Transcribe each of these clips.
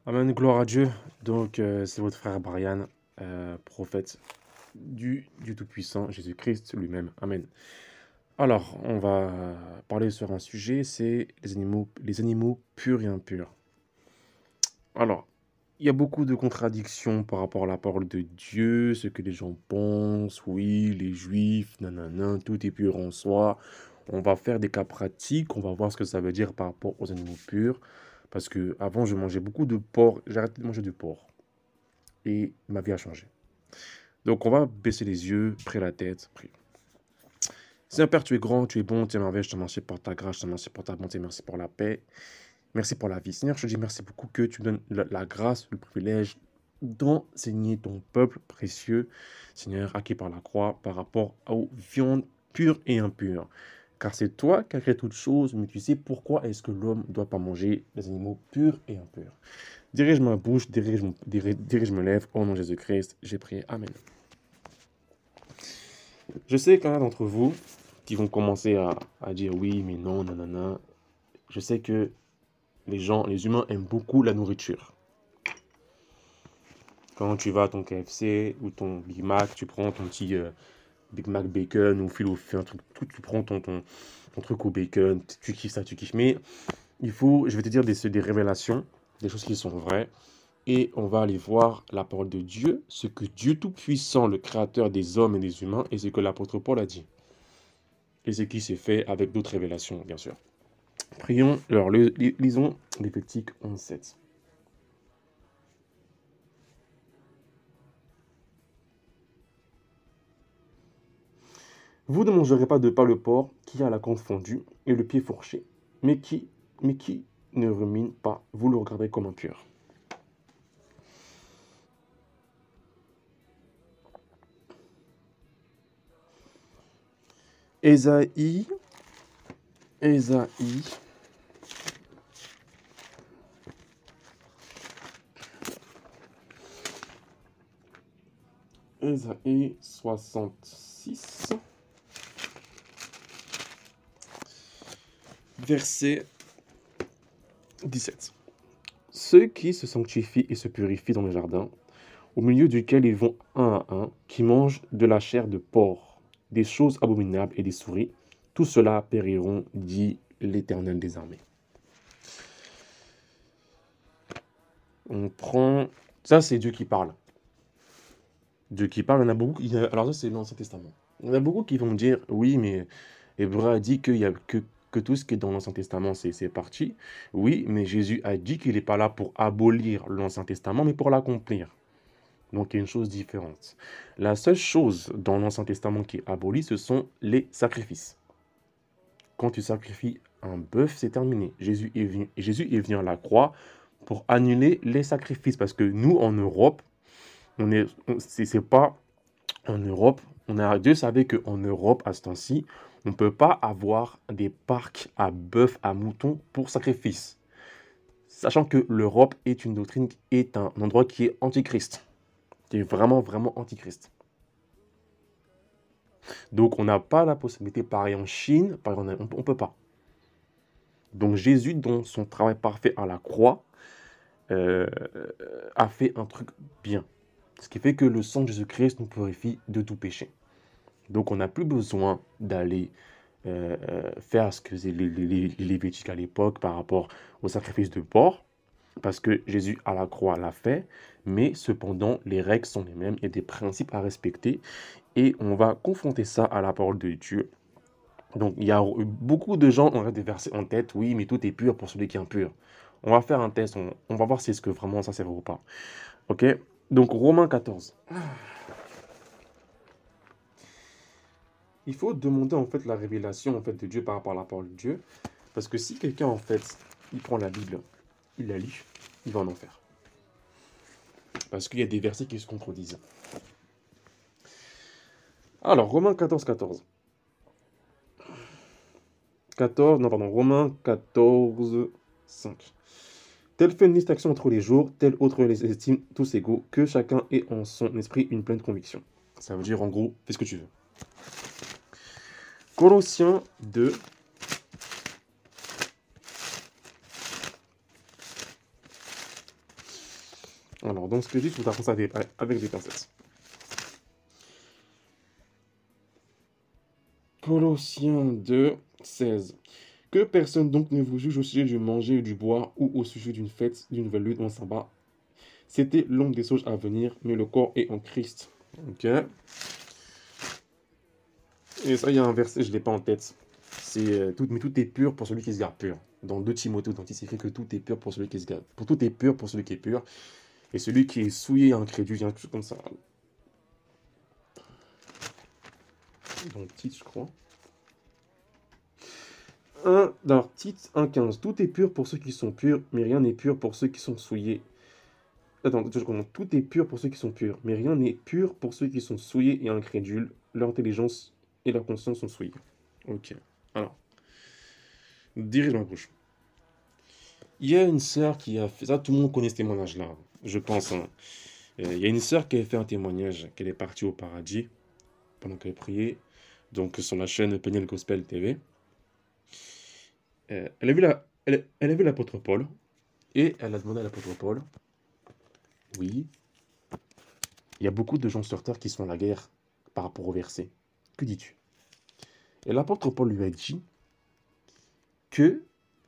Amen, gloire à Dieu. Donc, c'est votre frère Brian, prophète du Tout-Puissant, Jésus-Christ lui-même. Amen. Alors, on va parler sur un sujet, c'est les animaux purs et impurs. Alors, il y a beaucoup de contradictions par rapport à la parole de Dieu, ce que les gens pensent, oui, les juifs, nanana, tout est pur en soi. On va faire des cas pratiques, on va voir ce que ça veut dire par rapport aux animaux purs. Parce que avant, je mangeais beaucoup de porc, j'ai arrêté de manger du porc. Et ma vie a changé. Donc, on va baisser les yeux, prier la tête, prier. Seigneur Père, tu es grand, tu es bon, tu es merveilleux, je te remercie pour ta grâce, je te remercie pour ta bonté, merci pour la paix, merci pour la vie. Seigneur, je te dis merci beaucoup que tu me donnes la grâce, le privilège d'enseigner ton peuple précieux, Seigneur, acquis par la croix, par rapport aux viandes pures et impures. Car c'est toi qui as créé toutes choses, mais tu sais pourquoi est-ce que l'homme ne doit pas manger les animaux purs et impurs. Dirige ma bouche, dirige mes lèvres, au nom de Jésus-Christ, j'ai prié. Amen. Je sais qu'il y en a d'entre vous qui vont commencer à dire oui, mais non, nanana. Je sais que les humains aiment beaucoup la nourriture. Quand tu vas à ton KFC ou ton Big Mac, tu prends ton petit Big Mac bacon ou fil au feu, un truc, tu prends ton truc au bacon, tu kiffes ça, tu kiffes. Mais je vais te dire des révélations, des choses qui sont vraies. Et on va aller voir la parole de Dieu, ce que Dieu Tout-Puissant, le Créateur des hommes et des humains, et ce que l'apôtre Paul a dit. Et ce qui s'est fait avec d'autres révélations, bien sûr. Prions, alors lisons Lévitique 11:7. Vous ne mangerez pas de pas le porc qui a la corne fondue et le pied fourché, mais qui ne rumine pas, vous le regardez comme impur. Ésaïe, Ésaïe, Ésaïe 66, verset 17. Ceux qui se sanctifient et se purifient dans le jardin, au milieu duquel ils vont un à un, qui mangent de la chair de porc, des choses abominables et des souris, tout cela périront, dit l'Éternel des armées. On prend... Ça, c'est Dieu qui parle. Dieu qui parle, il y en a beaucoup... Alors ça, c'est l'Ancien Testament. Il y en a beaucoup qui vont me dire, oui, mais Hébreu a dit qu'il y a que tout ce qui est dans l'Ancien Testament, c'est parti. Oui, mais Jésus a dit qu'il n'est pas là pour abolir l'Ancien Testament, mais pour l'accomplir. Donc il y a une chose différente. La seule chose dans l'Ancien Testament qui est abolie, ce sont les sacrifices. Quand tu sacrifies un bœuf, c'est terminé. Jésus est venu à la croix pour annuler les sacrifices. Parce que nous, en Europe, c'est pas en Europe, Dieu savait qu'en Europe, à ce temps-ci, on ne peut pas avoir des parcs à bœuf, à mouton pour sacrifice. Sachant que l'Europe est une doctrine, est un endroit qui est antichrist, qui est vraiment, vraiment antichrist. Donc on n'a pas la possibilité, pareil en Chine, pareil on ne peut pas. Donc Jésus, dans son travail parfait à la croix, euh, a fait un truc bien. Ce qui fait que le sang de Jésus-Christ nous purifie de tout péché. Donc on n'a plus besoin d'aller faire ce que faisaient les Lévitiques à l'époque par rapport au sacrifice de porc, parce que Jésus à la croix l'a fait, mais cependant les règles sont les mêmes, il y a des principes à respecter, et on va confronter ça à la parole de Dieu. Donc il y a beaucoup de gens ont des versets en tête, oui, mais tout est pur pour celui qui est impur. On va faire un test, on va voir si est-ce que vraiment ça c'est vrai ou pas. Ok? Donc Romains 14. Il faut demander en fait la révélation en fait de Dieu par rapport à la parole de Dieu. Parce que si quelqu'un en fait, il prend la Bible, il la lit, il va en enfer. Parce qu'il y a des versets qui se contredisent. Alors, Romains 14, 14. 14, non pardon, Romains 14, 5. Tel fait une distinction entre les jours, tel autre les estime tous égaux, que chacun ait en son esprit une pleine conviction. Ça veut dire en gros, fais ce que tu veux. Colossiens 2, Alors, dans ce que je dis, il faut apprendre ça avec des pincettes. Colossiens 2, 16. Que personne donc ne vous juge au sujet du manger et du boire ou au sujet d'une fête, d'une nouvelle lune ou un sabbat. C'était l'ombre des choses à venir, mais le corps est en Christ. Ok. Et ça, il y a un verset, je ne l'ai pas en tête. Mais tout est pur pour celui qui se garde pur. Dans 2 Timothée, donc il s'écrit que tout est pur pour celui qui se garde. Pour tout est pur pour celui qui est pur. Et celui qui est souillé et incrédule, il y a quelque chose comme ça. Dans le titre, je crois. Alors, titre 1,15. Tout est pur pour ceux qui sont purs, mais rien n'est pur pour ceux qui sont souillés. Attends, je recommence. Tout est pur pour ceux qui sont purs, mais rien n'est pur pour ceux qui sont souillés et incrédules. Leur intelligence et leur conscience sont souillées. Ok. Alors, dirige ma bouche. Il y a une sœur qui a fait ça, tout le monde connaît ce témoignage-là, je pense. Hein. Il y a une sœur qui a fait un témoignage qu'elle est partie au paradis pendant qu'elle priait, donc sur la chaîne Peniel Gospel TV. Elle a vu l'apôtre Paul et elle a demandé à l'apôtre Paul, oui, il y a beaucoup de gens sur terre qui sont à la guerre par rapport au verset. Que dis-tu? Et l'apôtre Paul lui a dit que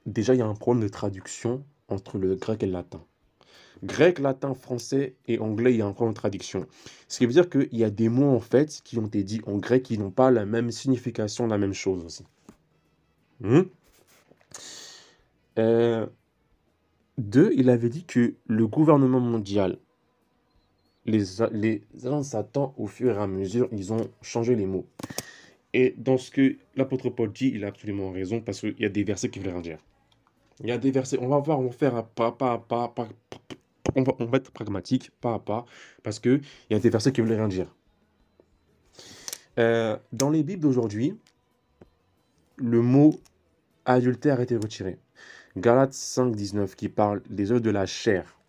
déjà il y a un problème de traduction entre le grec et le latin. Grec, latin, français et anglais, il y a un problème de traduction. Ce qui veut dire qu'il y a des mots en fait qui ont été dits en grec qui n'ont pas la même signification, la même chose aussi. Deux, il avait dit que le gouvernement mondial, les agents de Satan, au fur et à mesure, ils ont changé les mots. Et dans ce que l'apôtre Paul dit, il a absolument raison, parce qu'il y a des versets qui veulent rien dire. Il y a des versets, on va voir, on va faire pas à pas, on va être pragmatique, pas à pas, parce qu'il y a des versets qui veulent rien dire. Dans les Bibles d'aujourd'hui, le mot adultère a été retiré. Galates 5, 19, qui parle des œuvres de la chair.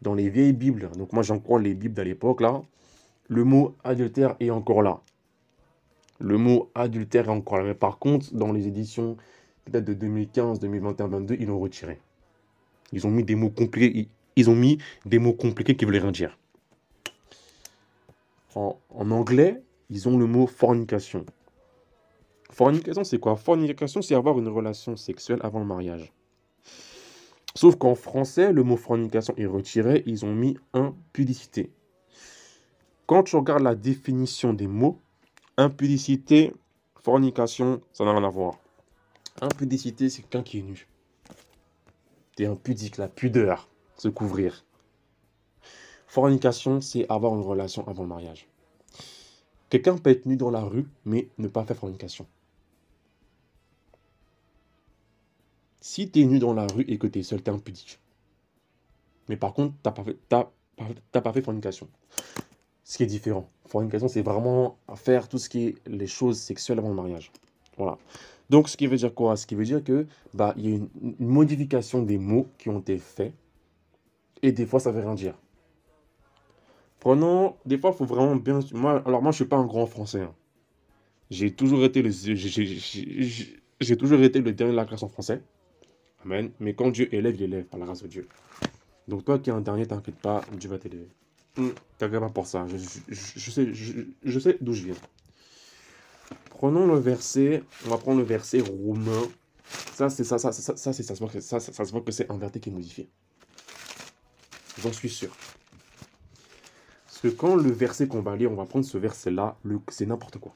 Dans les vieilles Bibles, donc moi j'en crois les Bibles d'à l'époque, là, le mot adultère est encore là. Le mot adultère est encore là. Mais par contre, dans les éditions peut-être de 2015, 2021, 2022, ils l'ont retiré. Ils ont mis des mots compliqués. Ils ont mis des mots compliqués qui ne voulaient rien dire. En anglais, ils ont le mot fornication. Fornication, c'est quoi? Fornication, c'est avoir une relation sexuelle avant le mariage. Sauf qu'en français, le mot fornication est retiré. Ils ont mis impudicité. Quand tu regardes la définition des mots, impudicité, fornication, ça n'a rien à voir. Impudicité, c'est quelqu'un qui est nu. T'es impudique, la pudeur, se couvrir. Fornication, c'est avoir une relation avant le mariage. Quelqu'un peut être nu dans la rue, mais ne pas faire fornication. Si t'es nu dans la rue et que t'es seul, t'es impudique. Mais par contre, t'as pas fait fornication. Ce qui est différent. Fornication, c'est vraiment faire tout ce qui est les choses sexuelles avant le mariage. Voilà. Donc, ce qui veut dire quoi? Ce qui veut dire que il y a une modification des mots qui ont été faits. Et des fois, ça ne veut rien dire. Prenons, des fois, il faut vraiment bien... moi, je ne suis pas un grand français. Hein. J'ai toujours été j'ai toujours été le dernier de la classe en français. Amen. Mais quand Dieu élève, il élève par la grâce de Dieu. Donc toi qui es un dernier, t'inquiète pas, Dieu va t'élever. T'inquiète pas pour ça. Je sais d'où je viens. Prenons le verset. On va prendre le verset Romain. Ça se voit que c'est un verset qui est modifié. J'en suis sûr. Parce que quand le verset qu'on va lire, on va prendre ce verset-là, c'est n'importe quoi.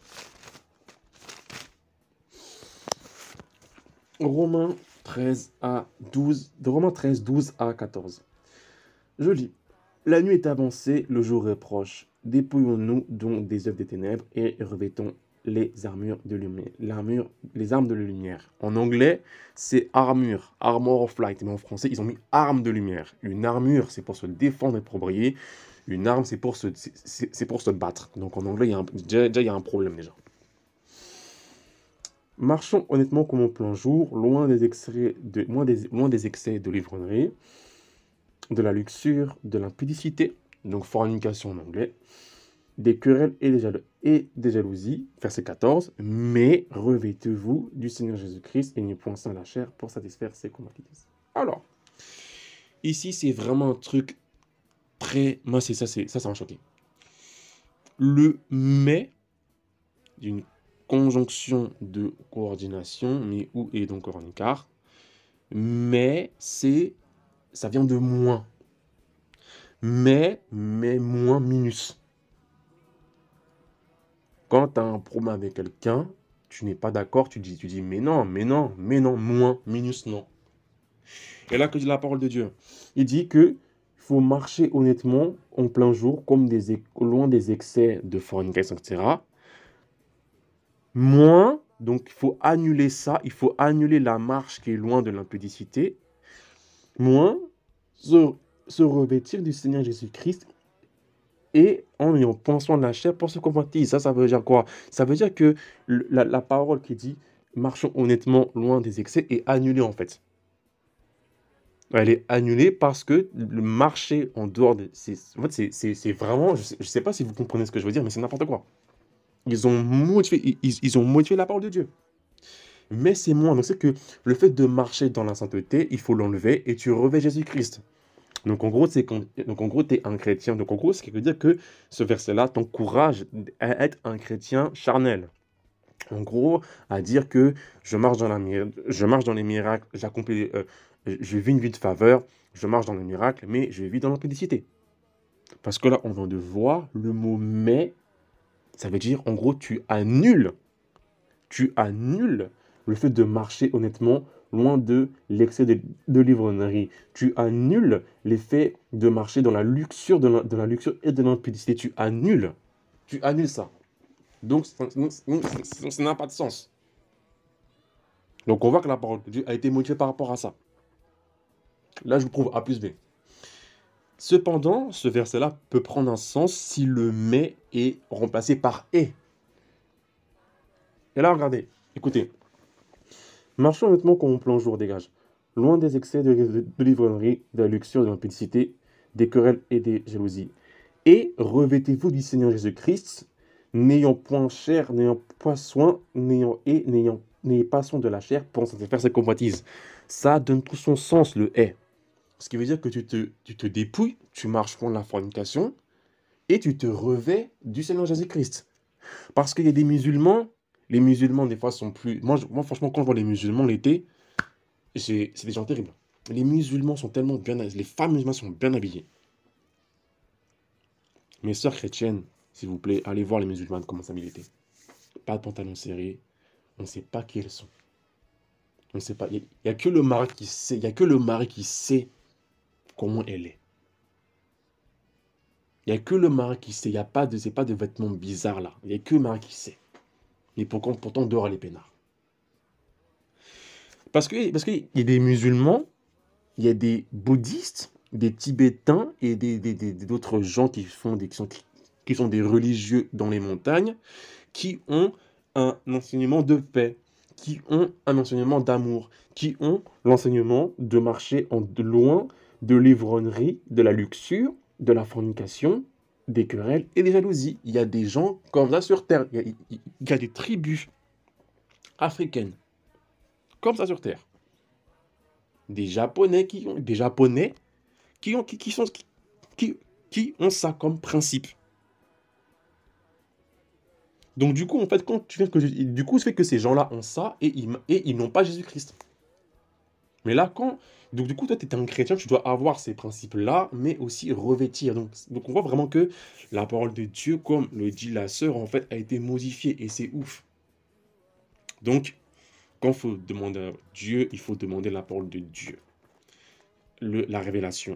Romains 13 à 12, de Romains 13, 12 à 14. Je lis. La nuit est avancée, le jour est proche. Dépouillons-nous donc des œuvres des ténèbres et revêtons les armures de lumière. Les armes de la lumière. En anglais, c'est armure, armor of light. Mais en français, ils ont mis arme de lumière. Une armure, c'est pour se défendre et pour briller. Une arme, c'est pour se battre. Donc en anglais, il y a un problème déjà. Marchons honnêtement comme au plein jour, loin des excès de l'ivrognerie, de la luxure, de l'impudicité, donc fornication en anglais, des querelles et des jalousies, verset 14, mais revêtez-vous du Seigneur Jésus-Christ et n'y point la chair pour satisfaire ses convoitises. Alors, ici c'est vraiment un truc moi, ça m'a choqué. Le mais d'une conjonction de coordination, mais où est donc un écart. Mais ça vient de moins. Mais moins minus. Quand tu as un problème avec quelqu'un, tu n'es pas d'accord, tu dis mais non, moins, minus, non. Et là que dit la parole de Dieu, il dit que faut marcher honnêtement en plein jour, comme loin des excès de fornication, etc. Moins, donc il faut annuler ça, il faut annuler la marche qui est loin de l'impudicité. Moins, se revêtir du Seigneur Jésus-Christ et en ayant pensant de la chair pour se convertir. Ça veut dire quoi? Ça veut dire que la parole qui dit marchons honnêtement loin des excès est annulée en fait. Elle est annulée parce que le marché en dehors de... En fait, c'est vraiment... Je sais pas si vous comprenez ce que je veux dire, mais c'est n'importe quoi. Ils ont modifié la parole de Dieu. Mais c'est moins. Donc c'est que le fait de marcher dans la sainteté, il faut l'enlever et tu revêts Jésus-Christ. Donc en gros, tu es un chrétien. Donc en gros, ce qui veut dire que ce verset-là t'encourage à être un chrétien charnel. En gros, à dire que je marche dans les miracles, je vis une vie de faveur, je marche dans les miracles, mais je vis dans l'impudicité. Parce que là, on vient de voir le mot mais, ça veut dire en gros, tu annules le fait de marcher honnêtement loin de l'excès de l'ivrognerie. Tu annules l'effet de marcher dans la luxure, de la luxure et de l'impudicité. Tu annules ça. Donc, ça n'a pas de sens. Donc, on voit que la parole de Dieu a été modifiée par rapport à ça. Là, je vous prouve A plus B. Cependant, ce verset-là peut prendre un sens si le mais est remplacé par et. Et là, regardez, écoutez. Marchons honnêtement comme on plonge jour dégage. Loin des excès de l'ivrognerie, de la luxure, de l'impudicité, des querelles et des jalousies. Et revêtez-vous du Seigneur Jésus-Christ, n'ayant point chair, n'ayant pas soin, n'ayez pas soin de la chair pour satisfaire ses convoitises. Ça donne tout son sens, le est. Ce qui veut dire que tu te dépouilles, tu marches pour la fornication, et tu te revêts du Seigneur Jésus-Christ. Parce qu'il y a des musulmans, les musulmans des fois sont plus... Moi franchement, quand je vois les musulmans l'été, c'est des gens terribles. Les musulmans sont tellement bien... Les femmes musulmanes sont bien habillées. Mes sœurs chrétiennes, s'il vous plaît, allez voir les musulmanes comment s'habillent l'été. Pas de pantalon serré, on ne sait pas qui elles sont. On ne sait pas. Il n'y a que le mari qui sait. Il y a que le mari qui sait comment elle est. Il n'y a que le mari qui sait. C'est pas de vêtements bizarres là. Il n'y a que le mari qui sait. Mais pourtant dehors les peinards. Parce qu'il y a des musulmans, il y a des bouddhistes, des tibétains et d'autres gens qui sont des religieux dans les montagnes, qui ont un enseignement de paix, qui ont un enseignement d'amour, qui ont l'enseignement de marcher loin de l'ivrognerie, de la luxure, de la fornication, des querelles et des jalousies. Il y a des gens comme ça sur Terre. Il y a des tribus africaines comme ça sur Terre. Des Japonais qui ont ça comme principe. Donc du coup, en fait, ça fait que ces gens-là ont ça et ils n'ont pas Jésus-Christ. Mais là, donc du coup, toi, tu es un chrétien, tu dois avoir ces principes-là, mais aussi revêtir. Donc on voit vraiment que la parole de Dieu, comme le dit la sœur, en fait, a été modifiée et c'est ouf. Donc, quand il faut demander à Dieu, il faut demander la parole de Dieu. La révélation.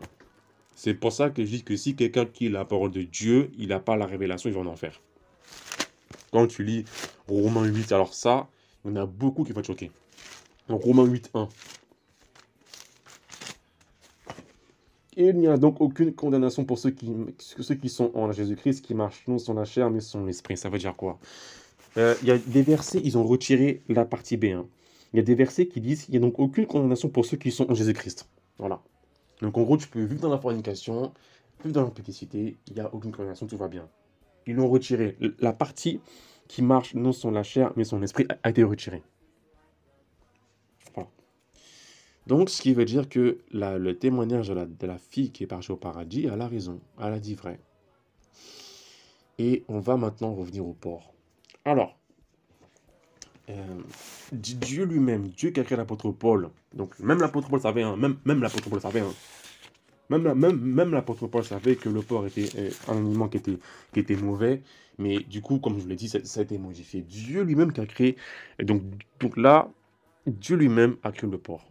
C'est pour ça que je dis que si quelqu'un qui a la parole de Dieu, il n'a pas la révélation, il va en enfer. Quand tu lis Romains 8, alors ça, il y en a beaucoup qui vont te choquer. Donc Romains 8, 1. Il n'y a donc aucune condamnation pour ceux qui sont en Jésus-Christ, qui marchent non sans la chair, mais sans l'esprit. Ça veut dire quoi? Il y a des versets, ils ont retiré la partie B. Hein. Il y a des versets qui disent qu'il n'y a donc aucune condamnation pour ceux qui sont en Jésus-Christ. Voilà. Donc en gros, tu peux vivre dans la fornication, vivre dans l'impudicité, il n'y a aucune condamnation, tout va bien. Ils l'ont retiré. La partie qui marche non sans la chair, mais sans l'esprit a été retirée. Voilà. Donc, ce qui veut dire que le témoignage de la fille qui est partie au paradis, elle a raison, elle a dit vrai. Et on va maintenant revenir au porc. Alors, euh, Dieu lui-même, Dieu qui a créé l'apôtre Paul, donc même l'apôtre Paul savait, hein, même l'apôtre Paul savait, hein, même l'apôtre Paul savait que le porc était un aliment qui était mauvais, mais du coup, comme je vous l'ai dit, ça a été modifié. Dieu lui-même qui a créé, et donc là, Dieu lui-même a créé le porc.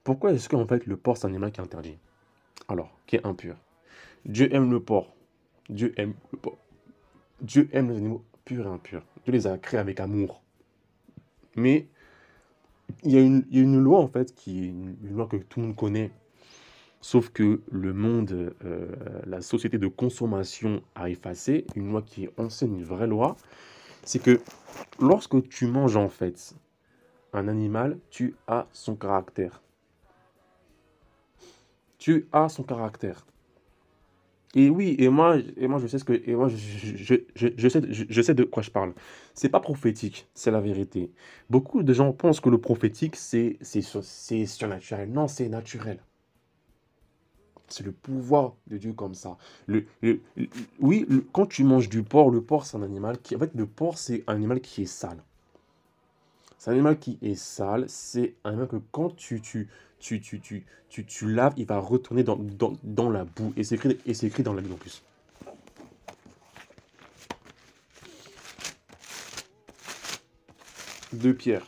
Pourquoi est-ce qu'en fait le porc c'est un animal qui est interdit? Alors, qui est impur. Dieu aime le porc. Dieu aime le porc. Dieu aime les animaux purs et impurs. Dieu les a créés avec amour. Mais il y a une loi en fait qui est une loi que tout le monde connaît. Sauf que le monde, la société de consommation a effacé une loi qui est ancienne, une vraie loi. C'est que lorsque tu manges en fait un animal, tu as son caractère. Tu as son caractère. Et oui, et moi je sais ce que, et moi je sais de quoi je parle. C'est pas prophétique, c'est la vérité. Beaucoup de gens pensent que le prophétique c'est surnaturel. Non, c'est naturel. C'est le pouvoir de Dieu comme ça. Oui, quand tu manges du porc, le porc c'est un animal qui, en fait, le porc c'est un animal qui est sale. C'est un animal qui est sale. C'est un animal que quand tu laves, il va retourner dans la boue. Et c'est écrit dans la Bible en plus. Deux Pierre.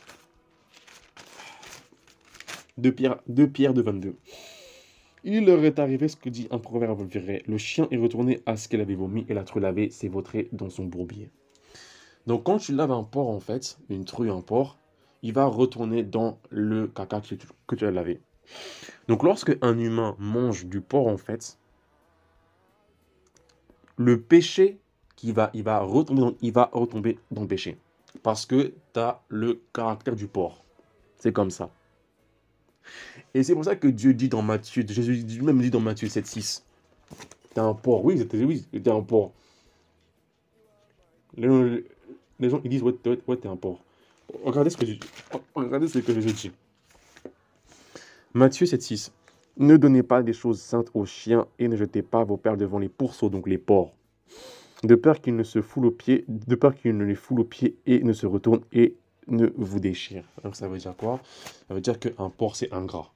Deux Pierre de 22. Il leur est arrivé ce que dit un proverbe vrai. Le chien est retourné à ce qu'il avait vomi et la true lavée s'est vautrée dans son bourbier. Donc quand tu laves un porc, en fait, une truie, un porc, il va retourner dans le caca que tu as lavé. Donc lorsque un humain mange du porc, en fait, le péché il va retomber dans le péché. Parce que tu as le caractère du porc. C'est comme ça. Et c'est pour ça que Dieu dit dans Matthieu, Jésus lui-même dit dans Matthieu 7,6, t'es un porc. Oui, t'es un porc. Les, les gens ils disent, ouais, t'es un porc. Regardez ce que Jésus dit. Matthieu 7,6. Ne donnez pas des choses saintes aux chiens et ne jetez pas vos perles devant les pourceaux, donc les porcs. De peur qu'ils ne se foulent aux pieds, de peur qu'ils ne les foulent aux pieds et ne se retournent et ne vous déchirent. Donc ça veut dire quoi? Ça veut dire qu'un porc c'est ingrat.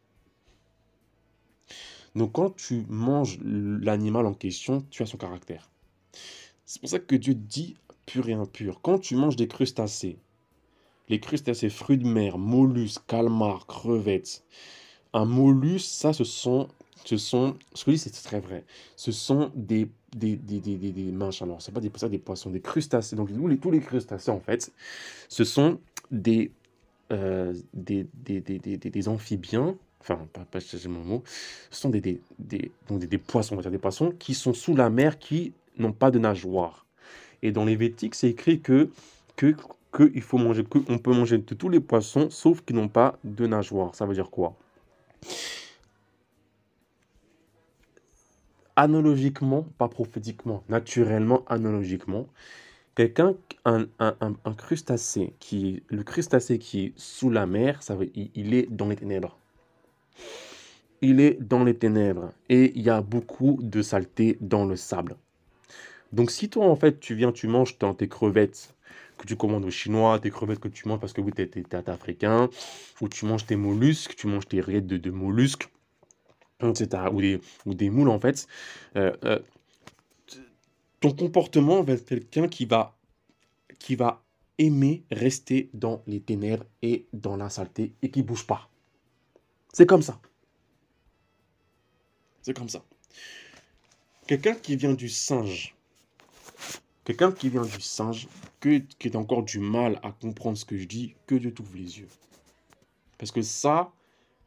Donc quand tu manges l'animal en question, tu as son caractère. C'est pour ça que Dieu dit pur et impur. Quand tu manges des crustacés, les crustacés, fruits de mer, mollusques, calmars, crevettes, un mollusque, ça, ce que je dis, c'est très vrai. Ce sont des minces, alors, c'est pas des poissons, des crustacés. Donc, tous les crustacés, en fait, ce sont des amphibiens, enfin, pas chercher mon mot, ce sont donc des poissons, on va dire des poissons qui sont sous la mer, qui n'ont pas de nageoire. Et dans les Vétiques, c'est écrit que, il faut manger, qu'on peut manger de tous les poissons, sauf qu'ils n'ont pas de nageoire. Ça veut dire quoi? Analogiquement, pas prophétiquement, naturellement, analogiquement, un crustacé, le crustacé qui est sous la mer, il est dans les ténèbres. Il est dans les ténèbres et il y a beaucoup de saleté dans le sable. Donc si toi, en fait, tu manges dans tes crevettes que tu commandes aux Chinois, tes crevettes que tu manges parce que oui, t'es africain, ou tu manges tes mollusques, tu manges tes rillettes de mollusques, etc., ou des moules, en fait, euh, euh, ton comportement va être quelqu'un qui va aimer rester dans les ténèbres et dans la saleté et qui bouge pas. C'est comme ça. C'est comme ça. Quelqu'un qui vient du singe, quelqu'un qui vient du singe, qui a encore du mal à comprendre ce que je dis, que Dieu t'ouvre les yeux. Parce que ça,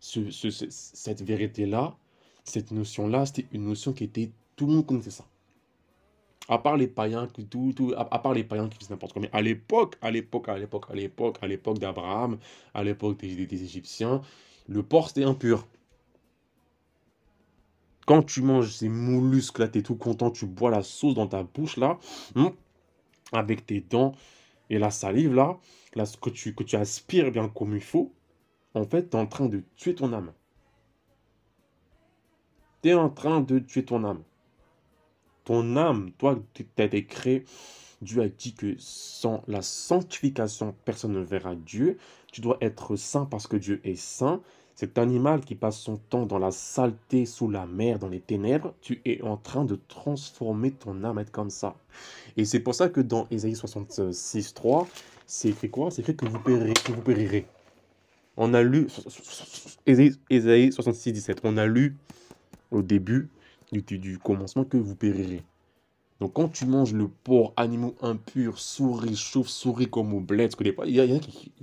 cette vérité-là, cette notion-là, c'était une notion qui était... Tout le monde connaissait ça. À part les païens, à part les païens qui faisaient n'importe quoi. Mais à l'époque d'Abraham, à l'époque des Égyptiens, le porc c'était impur. Quand tu manges ces mollusques là, t'es tout content, tu bois la sauce dans ta bouche là, avec tes dents et la salive là, ce que tu aspires bien comme il faut. en fait, tu es en train de tuer ton âme. Tu es en train de tuer ton âme. Ton âme, toi, tu as été créé. Dieu a dit que sans la sanctification, personne ne verra Dieu. Tu dois être saint parce que Dieu est saint. Cet animal qui passe son temps dans la saleté, sous la mer, dans les ténèbres, tu es en train de transformer ton âme à être comme ça. Et c'est pour ça que dans Ésaïe 66:3, c'est écrit quoi? C'est écrit que vous périrez. On a lu Ésaïe 66:17. On a lu au début du commencement que vous périrez. Donc quand tu manges le porc, animaux impurs, souris, chauves-souris comme au bled, il y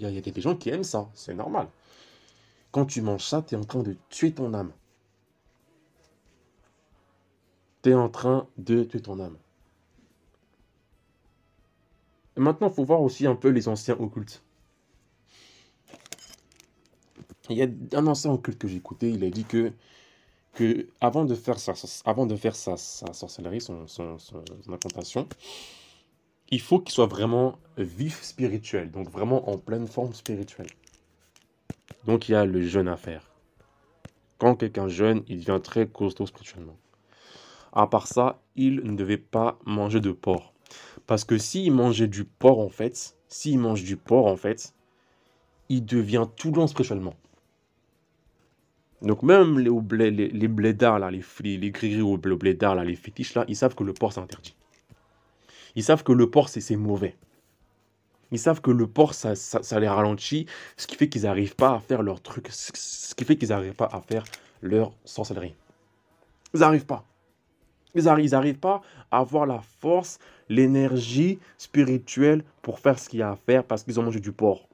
a des gens qui aiment ça, c'est normal. Quand tu manges ça, tu es en train de tuer ton âme. Tu es en train de tuer ton âme. Et maintenant, il faut voir aussi un peu les anciens occultes. Il y a un ancien occulte que j'ai écouté, il a dit que avant de faire sa sorcellerie, son incantation, il faut qu'il soit vraiment vif spirituel, donc vraiment en pleine forme spirituelle. Donc il y a le jeûne à faire. Quand quelqu'un jeûne, il devient très costaud spirituellement. À part ça, il ne devait pas manger de porc. Parce que s'il mangeait du porc, en fait, il devient tout blanc spirituellement. Donc même les blédards, là, les gris au blédards, là, les fétiches, là, ils savent que le porc, c'est interdit. Ils savent que le porc, c'est mauvais. Ils savent que le porc, ça les ralentit, ce qui fait qu'ils n'arrivent pas à faire leur truc, ce qui fait qu'ils n'arrivent pas à faire leur sorcellerie. Ils n'arrivent pas. Ils n'arrivent pas à avoir la force, l'énergie spirituelle pour faire ce qu'il y a à faire parce qu'ils ont mangé du porc.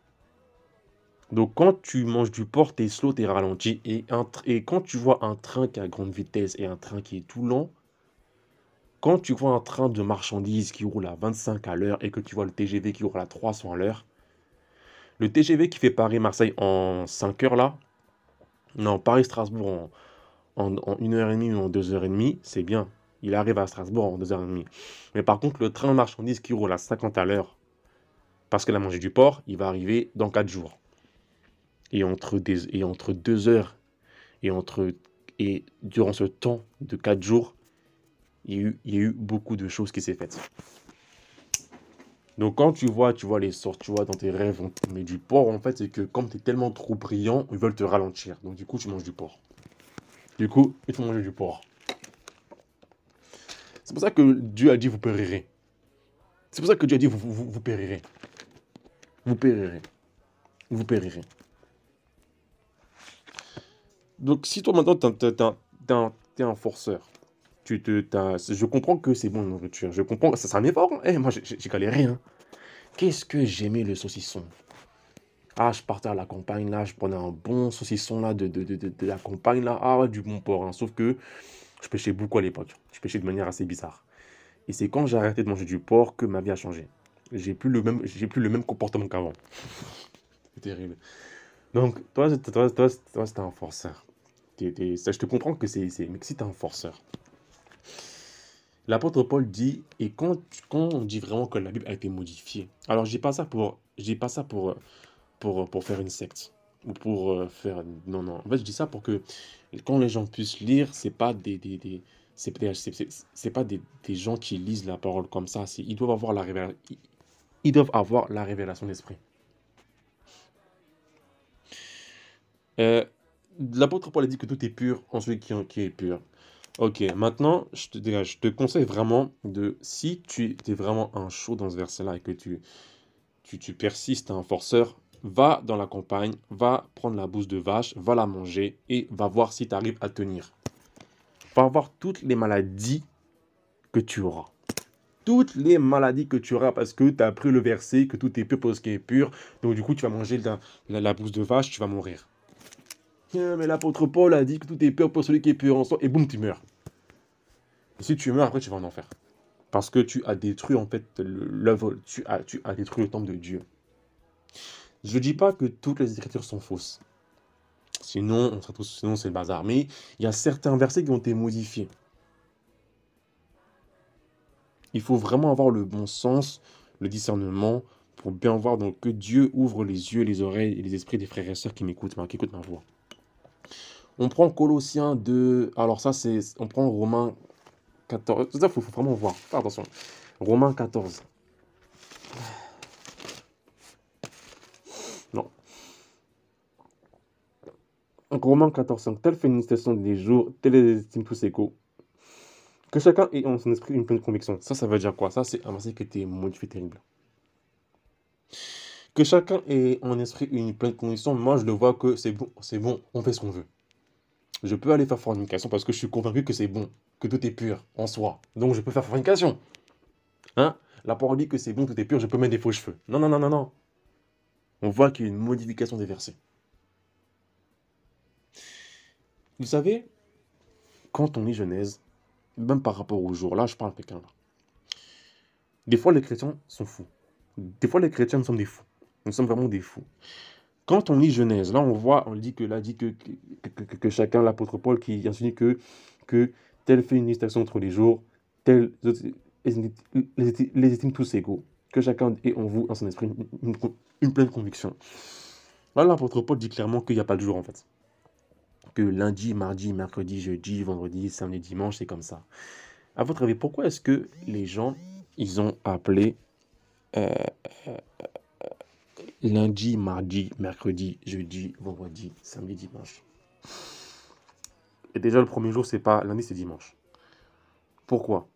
Donc quand tu manges du porc, t'es slow, t'es ralenti. Et quand tu vois un train qui est à grande vitesse et un train qui est tout lent, quand tu vois un train de marchandises qui roule à 25 à l'heure et que tu vois le TGV qui roule à 300 à l'heure, le TGV qui fait Paris-Marseille en 5 heures là, non, Paris-Strasbourg en 1h30 ou en 2h30, c'est bien. Il arrive à Strasbourg en 2h30. Mais par contre, le train de marchandises qui roule à 50 à l'heure, parce qu'elle a mangé du porc, il va arriver dans 4 jours. Et entre 2 heures et durant ce temps de 4 jours, il y a eu beaucoup de choses qui s'est faites. Donc quand tu vois les sorts, tu vois dans tes rêves, on te met du porc, en fait, c'est que comme tu es tellement trop brillant, ils veulent te ralentir. Donc du coup, tu manges du porc. Du coup, il faut manger du porc. C'est pour ça que Dieu a dit vous périrez. C'est pour ça que Dieu a dit vous périrez. Vous périrez. Vous périrez. Donc si toi maintenant t'es un forceur, je comprends que c'est bon la nourriture. Je comprends, ça m'effort. Hein. Moi j'ai galéré. Hein. Qu'est-ce que j'aimais le saucisson. Ah, je partais à la campagne là, je prenais un bon saucisson là de la campagne là. Ah ouais, du bon porc. Hein. Sauf que je pêchais beaucoup à l'époque. Je pêchais de manière assez bizarre. Et c'est quand j'ai arrêté de manger du porc que ma vie a changé. J'ai plus le même comportement qu'avant. C'est terrible. Donc, toi, c'est un forceur. Je te comprends que mais que si t'es un forceur. L'apôtre Paul dit, et quand on dit vraiment que la Bible a été modifiée, alors je dis pas ça pour faire une secte. Ou pour faire... Non, non. En fait, je dis ça pour que quand les gens puissent lire, c'est pas c'est pas des gens qui lisent la parole comme ça. Ils doivent avoir la révélation d'esprit. L'apôtre Paul a dit que tout est pur en celui qui est pur. Ok, maintenant, je te conseille vraiment si tu es vraiment un chaud dans ce verset-là et que tu persistes, un forceur, va dans la campagne, va prendre la bouse de vache, va la manger et va voir si tu arrives à tenir. Va voir toutes les maladies que tu auras. Toutes les maladies que tu auras parce que tu as appris le verset, que tout est pur pour ce qui est pur. Donc du coup, tu vas manger la bouse de vache, tu vas mourir. Mais l'apôtre Paul a dit que tout est pur pour celui qui est pur en soi, et boum, tu meurs. Et si tu meurs, après, tu vas en enfer. Parce que tu as détruit, en fait, l'œuvre, tu as détruit le temple de Dieu. Je ne dis pas que toutes les écritures sont fausses. Sinon c'est le bazar. Mais il y a certains versets qui ont été modifiés. Il faut vraiment avoir le bon sens, le discernement pour bien voir. Donc, que Dieu ouvre les yeux, les oreilles et les esprits des frères et sœurs qui m'écoutent, qui écoutent ma voix. On prend Colossiens 2. Alors, ça, c'est. On prend Romains 14. Tout ça, il faut vraiment voir. Faire attention. Romains 14. Non. Donc, Romains 14, 5. Telle félicitation des jours, telle estime tous égaux. Que chacun ait en son esprit une pleine conviction. Ça veut dire quoi? Ça, c'est un verset qui était modifié terrible. Que chacun ait en esprit une pleine conviction, moi, je le vois que c'est bon, on fait ce qu'on veut. Je peux aller faire fornication parce que je suis convaincu que c'est bon, que tout est pur en soi. Donc, je peux faire fornication. Hein? La parole dit que c'est bon, tout est pur, je peux mettre des faux cheveux. Non, non, non, non, non. On voit qu'il y a une modification des versets. Vous savez, quand on lit Genèse, même par rapport au jour, là, je parle à quelqu'un là. Des fois, les chrétiens sont fous. Des fois, les chrétiens, nous sommes des fous. Nous sommes vraiment des fous. Quand on lit Genèse, là, on voit, on dit que chacun, l'apôtre Paul, qui insinue que tel fait une distinction entre les jours, tel les estime tous égaux, que chacun ait en vous, en son esprit, une pleine conviction. Là, l'apôtre Paul dit clairement qu'il n'y a pas de jour, en fait. Que lundi, mardi, mercredi, jeudi, vendredi, samedi, dimanche, c'est comme ça. À votre avis, pourquoi est-ce que les gens, ils ont appelé lundi, mardi, mercredi, jeudi, vendredi, samedi, dimanche? Et déjà, le premier jour, c'est pas lundi, c'est dimanche. Pourquoi?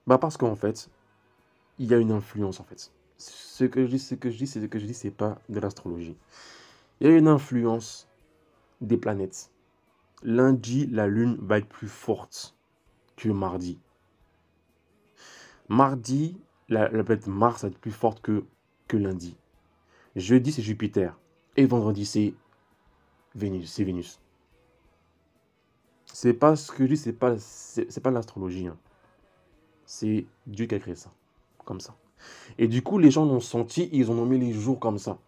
Bah parce qu'en fait, il y a une influence, en fait. Ce que je dis, c'est pas de l'astrologie. Il y a une influence des planètes. Lundi, la lune va être plus forte que mardi. Mardi, la planète Mars va être plus forte que lundi. Jeudi, c'est Jupiter. Et vendredi, c'est Vénus. C'est pas ce que je dis, c'est pas l'astrologie. Hein. C'est Dieu qui a créé ça. Comme ça. Et du coup, les gens l'ont senti, ils ont nommé les jours comme ça.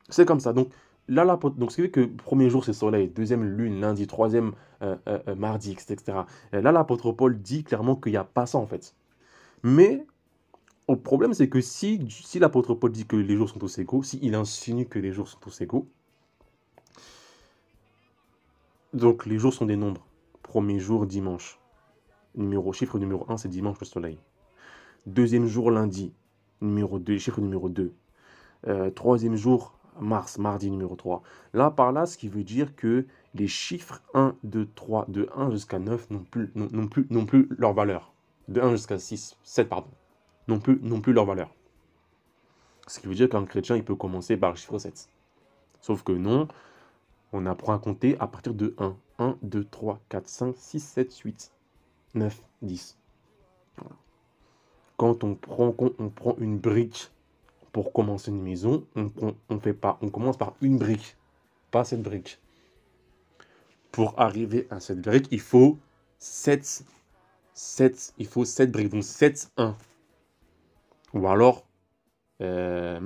C'est comme ça. Donc, là, donc ce qui fait que premier jour, c'est soleil, deuxième, lune, lundi, troisième, mardi, etc. Là, l'apôtre Paul dit clairement qu'il n'y a pas ça, en fait. Mais le problème, c'est que si l'apôtre Paul dit que les jours sont tous égaux, s'il insinue que les jours sont tous égaux, donc les jours sont des nombres. Premier jour, dimanche. Chiffre numéro 1, c'est dimanche le soleil. Deuxième jour, lundi. Chiffre numéro 2. Troisième jour, mars, mardi numéro 3. Là, par là, ce qui veut dire que les chiffres 1, 2, 3, de 1 jusqu'à 9 n'ont plus leur valeur. De 1 jusqu'à 6, 7, pardon. Non plus leur valeur. Ce qui veut dire qu'un chrétien, il peut commencer par le chiffre 7. Sauf que non, on apprend à compter à partir de 1. 1, 2, 3, 4, 5, 6, 7, 8, 9, 10. Voilà. Quand on prend une brique pour commencer une maison, on commence par une brique, pas 7 briques. Pour arriver à cette brique, il faut 7 briques, donc 7, 1. Ou alors, un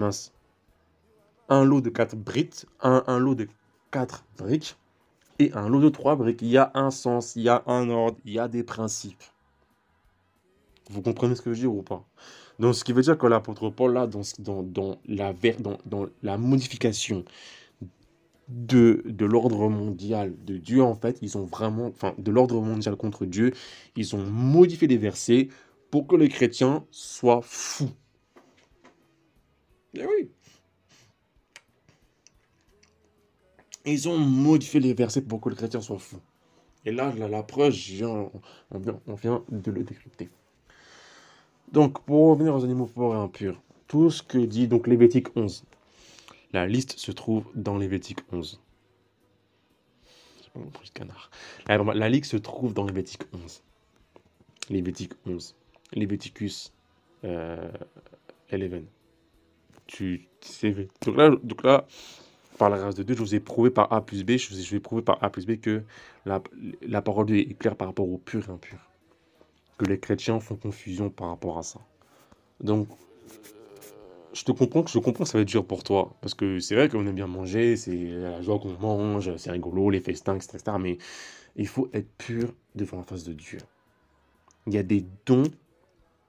lot de 4 briques, un lot de 4 briques et un lot de 3 briques. Il y a un sens, il y a un ordre, il y a des principes. Vous comprenez ce que je veux dire ou pas? Donc, ce qui veut dire que l'apôtre Paul, là, dans la modification de l'ordre mondial de Dieu, en fait, ils ont vraiment, de l'ordre mondial contre Dieu, ils ont modifié les versets pour que les chrétiens soient fous. Eh oui. Ils ont modifié les versets pour que les chrétiens soient fous. Et là, la preuve, on vient de le décrypter. Donc, pour revenir aux animaux forts et impurs, tout ce que dit donc Lévitique 11, la liste se trouve dans Lévitique 11. La liste se trouve dans Lévitique 11. Lévitique 11. Léviticus 11. Donc là, par la grâce de Dieu, je vous ai prouvé par A plus B, je vais prouver par A plus B que la parole de Dieu est claire par rapport au pur et impur. Que les chrétiens font confusion par rapport à ça. Donc, je comprends que ça va être dur pour toi. Parce que c'est vrai qu'on aime bien manger, c'est la joie qu'on mange, c'est rigolo, les festins, etc. Mais il faut être pur devant la face de Dieu. Il y a des dons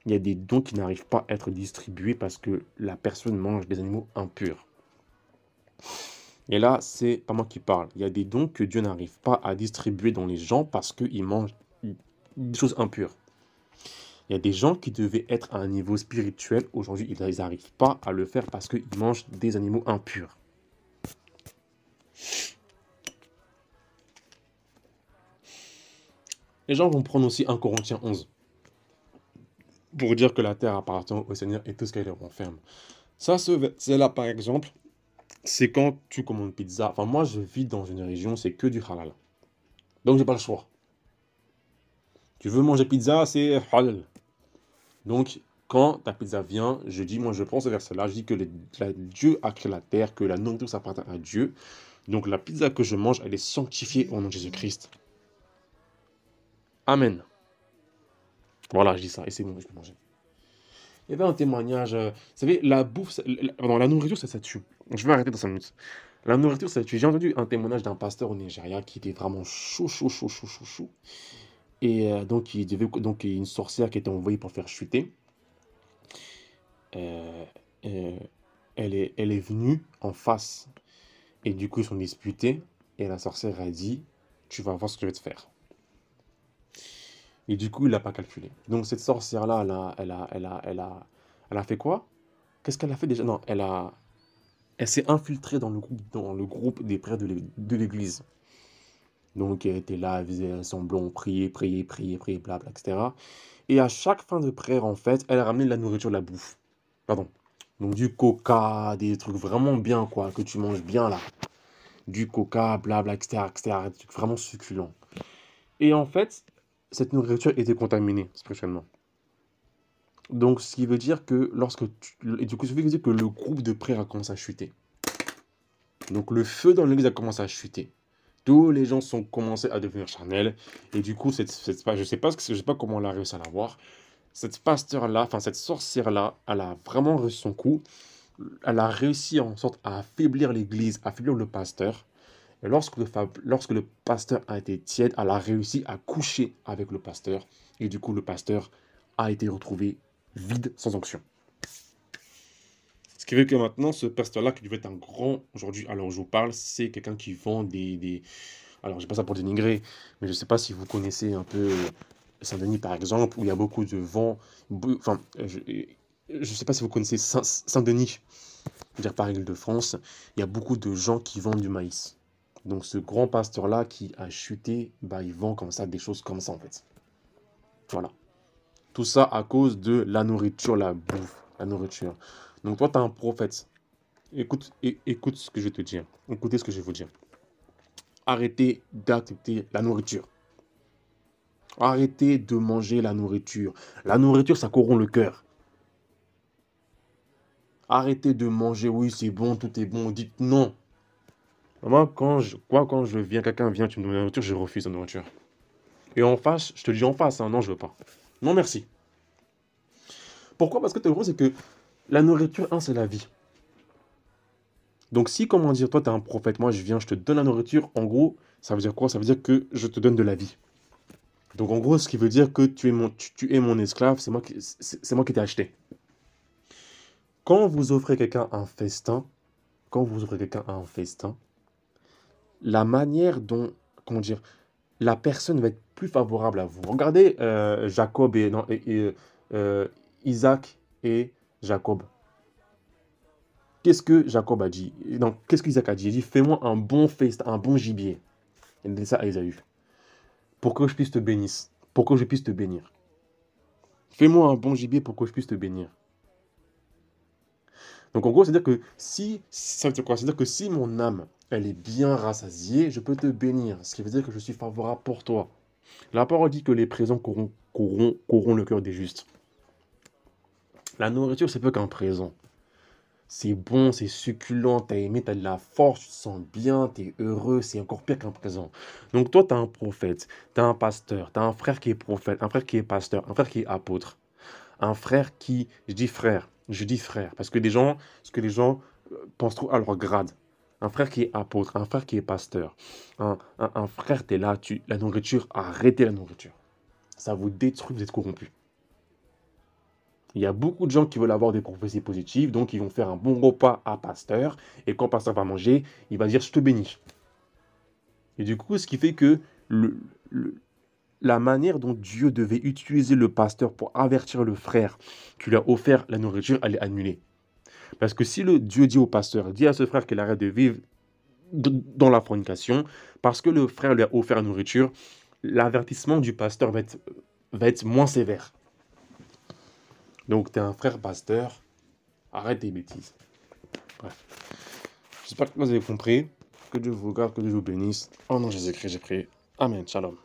il y a des dons qui n'arrivent pas à être distribués parce que la personne mange des animaux impurs. Et là, c'est pas moi qui parle. Il y a des dons que Dieu n'arrive pas à distribuer dans les gens parce qu'ils mangent des choses impures. Il y a des gens qui devaient être à un niveau spirituel. Aujourd'hui, ils n'arrivent pas à le faire parce qu'ils mangent des animaux impurs. Les gens vont prendre aussi 1 Corinthiens 11 pour dire que la terre appartient au Seigneur et tout ce qu'elle renferme. Ça, c'est là, par exemple, c'est quand tu commandes pizza. Enfin, moi, je vis dans une région, c'est que du halal. Donc, j'ai pas le choix. Tu veux manger pizza, c'est halal. Donc, quand ta pizza vient, je dis, moi, je prends ce verset-là, je dis que Dieu a créé la terre, que la nourriture s'appartient à Dieu. Donc, la pizza que je mange, elle est sanctifiée au nom de Jésus-Christ. Amen. Voilà, je dis ça, et c'est bon, je peux manger. Il y avait un témoignage, vous savez, la bouffe, pardon, la nourriture, ça tue. Je vais arrêter dans 5 minutes. La nourriture, ça tue. J'ai entendu un témoignage d'un pasteur au Nigeria qui était vraiment chaud. Et donc, une sorcière qui était envoyée pour faire chuter. Euh, euh, elle est venue en face. Et du coup, ils sont disputés. Et la sorcière a dit, tu vas voir ce que je vais te faire. Et du coup, il n'a pas calculé. Donc, cette sorcière-là, elle a fait quoi? Qu'est-ce qu'elle a fait déjà? Non, elle s'est infiltrée dans le groupe des prêtres de l'église. Donc, elle était là, elle faisait semblant, prier, blabla, etc. Et à chaque fin de prière, en fait, elle ramenait de la nourriture, de la bouffe. Pardon. Donc, du coca, des trucs vraiment bien, quoi, que tu manges bien, là. Du coca, blabla, etc., des trucs vraiment succulents. Et en fait, cette nourriture était contaminée, spirituellement. Donc, ce qui veut dire que et du coup, ce qui veut dire que le groupe de prière a commencé à chuter. Donc, le feu dans l'église a commencé à chuter. Tous les gens sont commencés à devenir charnels. Et du coup, je sais pas comment elle a réussi à l'avoir. Cette pasteur-là, enfin, cette sorcière-là, elle a vraiment réussi son coup. Elle a réussi en sorte à affaiblir l'église, à affaiblir le pasteur. Et lorsque le pasteur a été tiède, elle a réussi à coucher avec le pasteur. Et du coup, le pasteur a été retrouvé vide, sans onction. Ce qui veut que maintenant, ce pasteur-là, qui devait être un grand aujourd'hui, alors je vous parle, c'est quelqu'un qui vend alors, je dis pas ça pour dénigrer, mais je ne sais pas si vous connaissez un peu Saint-Denis, par exemple, où il y a beaucoup de vents. Enfin, je ne sais pas si vous connaissez Saint-Denis, dire par Île-de-France, il y a beaucoup de gens qui vendent du maïs. Donc, ce grand pasteur-là qui a chuté, bah, il vend comme ça des choses comme ça, en fait. Voilà. Tout ça à cause de la nourriture, la bouffe, la nourriture. Donc, toi, tu es un prophète. Écoute ce que je vais te dire. Écoutez ce que je vais vous dire. Arrêtez d'accepter la nourriture. Arrêtez de manger la nourriture. La nourriture, ça corrompt le cœur. Arrêtez de manger, oui, c'est bon, tout est bon. Dites non. Moi, quand je viens, quelqu'un vient, tu me donnes la nourriture, je refuse la nourriture. Et en face, je te dis en face, hein, non, je veux pas. Non, merci. Pourquoi? Parce que le gros, c'est que la nourriture, c'est la vie. Donc si, comment dire, toi, tu es un prophète, moi, je viens, je te donne la nourriture, en gros, ça veut dire quoi? Ça veut dire que je te donne de la vie. Donc en gros, ce qui veut dire que tu es mon esclave, c'est moi qui t'ai acheté. Quand vous offrez quelqu'un un festin, la manière dont, comment dire, la personne va être plus favorable à vous. Regardez Jacob Isaac et Jacob. Qu'est-ce que Jacob a dit? Non, qu'est-ce qu'Isaac a dit? Il a dit, fais-moi un bon festin, un bon gibier. Il a dit ça à Ésaü. Pour que je puisse te bénir. Pour que je puisse te bénir. Fais-moi un bon gibier pour que je puisse te bénir. Donc en gros, c'est-à-dire que ça veut dire quoi? C'est-à-dire que si mon âme, elle est bien rassasiée, je peux te bénir. Ce qui veut dire que je suis favorable pour toi. La parole dit que les présents corrompent le cœur des justes. La nourriture, c'est peu qu'un présent. C'est bon, c'est succulent, t'as aimé, t'as de la force, tu te sens bien, t'es heureux, c'est encore pire qu'un présent. Donc toi, t'as un prophète, t'as un pasteur, t'as un frère qui est prophète, un frère qui est pasteur, un frère qui est apôtre, un frère qui, je dis frère, parce que les gens pensent trop à leur grade. Un frère qui est apôtre, un frère qui est pasteur, un frère, t'es là, la nourriture, arrêtez la nourriture. Ça vous détruit, vous êtes corrompu. Il y a beaucoup de gens qui veulent avoir des prophéties positives, donc ils vont faire un bon repas à pasteur, et quand pasteur va manger, il va dire je te bénis. Et du coup, ce qui fait que le, le- la manière dont Dieu devait utiliser le pasteur pour avertir le frère qui lui a offert la nourriture, elle est annulée. Parce que si le Dieu dit au pasteur, dit à ce frère qu'il arrête de vivre dans la fornication, parce que le frère lui a offert la nourriture, l'avertissement du pasteur va être moins sévère. Donc, tu es un frère pasteur, arrête tes bêtises. Bref. J'espère que vous avez compris. Que Dieu vous garde, que Dieu vous bénisse. Oh non, Jésus-Christ, j'ai prié. Amen. Shalom.